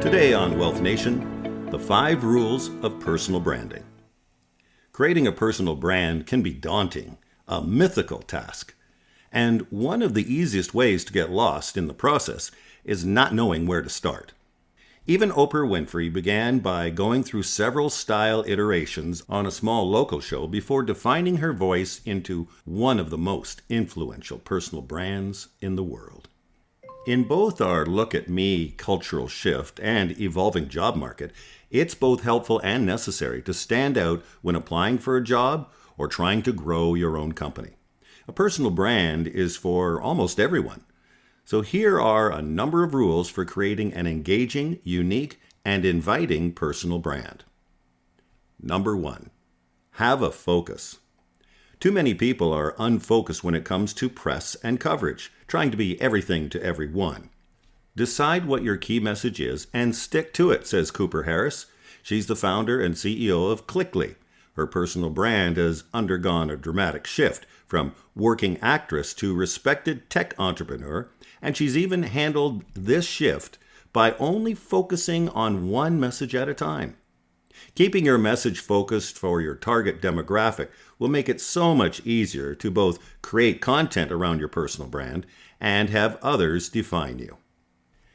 Today on Wealth Nation, the 5 rules of personal branding. Creating a personal brand can be daunting, a mythical task. And one of the easiest ways to get lost in the process is not knowing where to start. Even Oprah Winfrey began by going through several style iterations on a small local show before defining her voice into one of the most influential personal brands in the world. In both our Look at Me cultural shift and evolving job market, it's both helpful and necessary to stand out when applying for a job or trying to grow your own company. A personal brand is for almost everyone. So here are a number of rules for creating an engaging, unique, and inviting personal brand. Number 1, have a focus. Too many people are unfocused when it comes to press and coverage, trying to be everything to everyone. Decide what your key message is and stick to it, says Cooper Harris. She's the founder and CEO of Clickly. Her personal brand has undergone a dramatic shift from working actress to respected tech entrepreneur, and she's even handled this shift by only focusing on one message at a time. Keeping your message focused for your target demographic will make it so much easier to both create content around your personal brand and have others define you.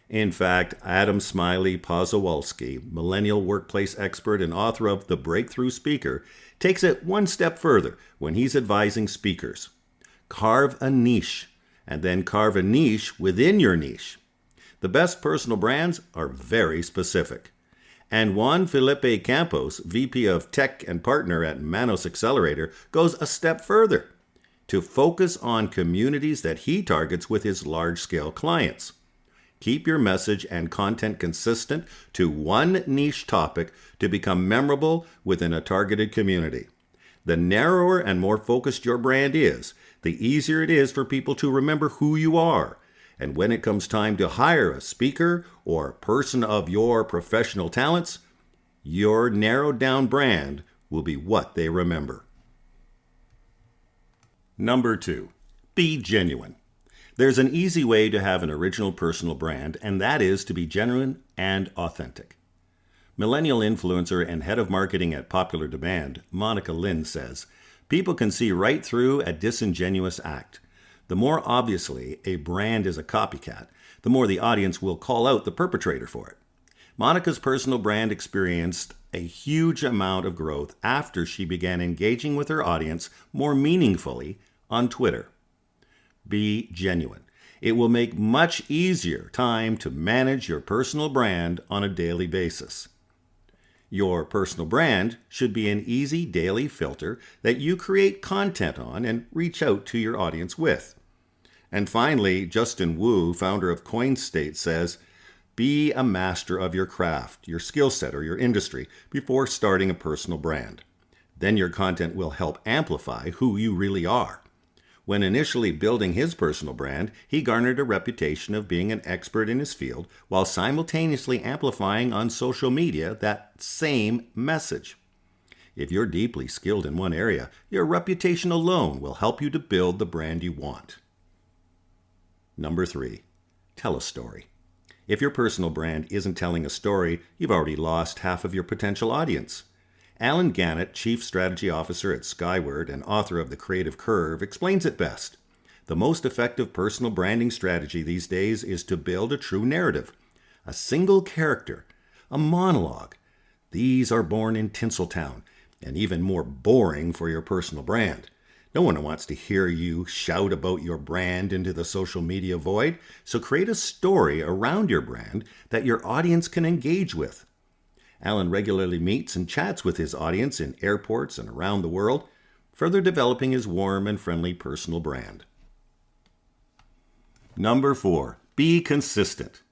In fact, Adam Smiley Pozowalski, millennial workplace expert and author of The Breakthrough Speaker, takes it one step further when he's advising speakers. Carve a niche, and then carve a niche within your niche. The best personal brands are very specific. And Juan Felipe Campos, VP of Tech and Partner at Manos Accelerator, goes a step further to focus on communities that he targets with his large-scale clients. Keep your message and content consistent to one niche topic to become memorable within a targeted community. The narrower and more focused your brand is, the easier it is for people to remember who you are. And when it comes time to hire a speaker or person of your professional talents, your narrowed down brand will be what they remember. Number 2, be genuine. There's an easy way to have an original personal brand, and that is to be genuine and authentic. Millennial influencer and head of marketing at Popular Demand, Monica Lynn, says, people can see right through a disingenuous act. The more obviously a brand is a copycat, the more the audience will call out the perpetrator for it. Monica's personal brand experienced a huge amount of growth after she began engaging with her audience more meaningfully on Twitter. Be genuine. It will make much easier time to manage your personal brand on a daily basis. Your personal brand should be an easy daily filter that you create content on and reach out to your audience with. And finally, Justin Wu, founder of CoinState, says, be a master of your craft, your skill set, or your industry before starting a personal brand. Then your content will help amplify who you really are. When initially building his personal brand, he garnered a reputation of being an expert in his field while simultaneously amplifying on social media that same message. If you're deeply skilled in one area, your reputation alone will help you to build the brand you want. Number 3, tell a story. If your personal brand isn't telling a story, you've already lost half of your potential audience. Alan Gannett, Chief Strategy Officer at Skyward and author of The Creative Curve, explains it best. The most effective personal branding strategy these days is to build a true narrative, a single character, a monologue. These are born in Tinseltown and even more boring for your personal brand. No one wants to hear you shout about your brand into the social media void, so create a story around your brand that your audience can engage with. Alan regularly meets and chats with his audience in airports and around the world, further developing his warm and friendly personal brand. Number 4, be consistent.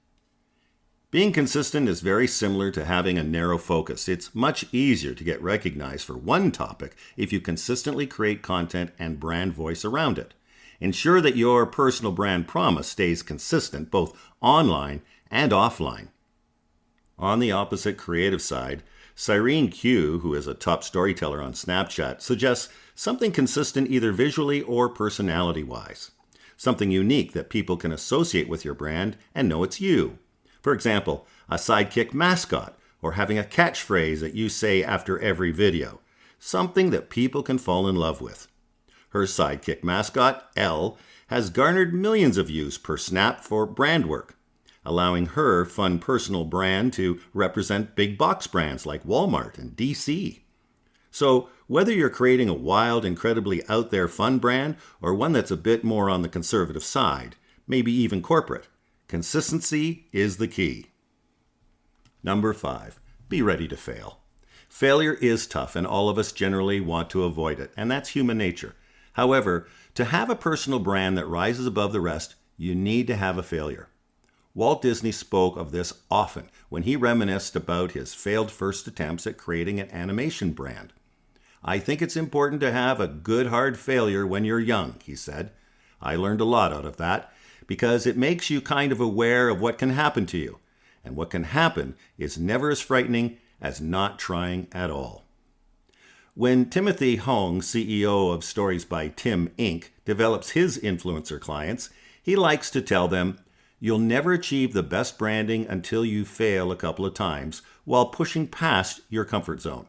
Being consistent is very similar to having a narrow focus. It's much easier to get recognized for one topic if you consistently create content and brand voice around it. Ensure that your personal brand promise stays consistent both online and offline. On the opposite creative side, Cyrene Q, who is a top storyteller on Snapchat, suggests something consistent either visually or personality-wise. Something unique that people can associate with your brand and know it's you. For example, a sidekick mascot, or having a catchphrase that you say after every video, something that people can fall in love with. Her sidekick mascot, Elle, has garnered millions of views per snap for brand work, allowing her fun personal brand to represent big box brands like Walmart and DC. So, whether you're creating a wild, incredibly out there fun brand or one that's a bit more on the conservative side, maybe even corporate, consistency is the key. Number 5, be ready to fail. Failure is tough, and all of us generally want to avoid it, and that's human nature. However, to have a personal brand that rises above the rest, you need to have a failure. Walt Disney spoke of this often when he reminisced about his failed first attempts at creating an animation brand. "I think it's important to have a good hard failure when you're young," he said. "I learned a lot out of that because it makes you kind of aware of what can happen to you. And what can happen is never as frightening as not trying at all." When Timothy Hong, CEO of Stories by Tim Inc., develops his influencer clients, he likes to tell them, "You'll never achieve the best branding until you fail a couple of times while pushing past your comfort zone.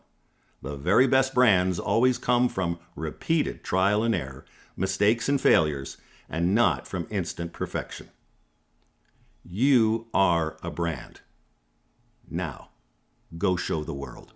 The very best brands always come from repeated trial and error, mistakes and failures, and not from instant perfection." You are a brand. Now, go show the world.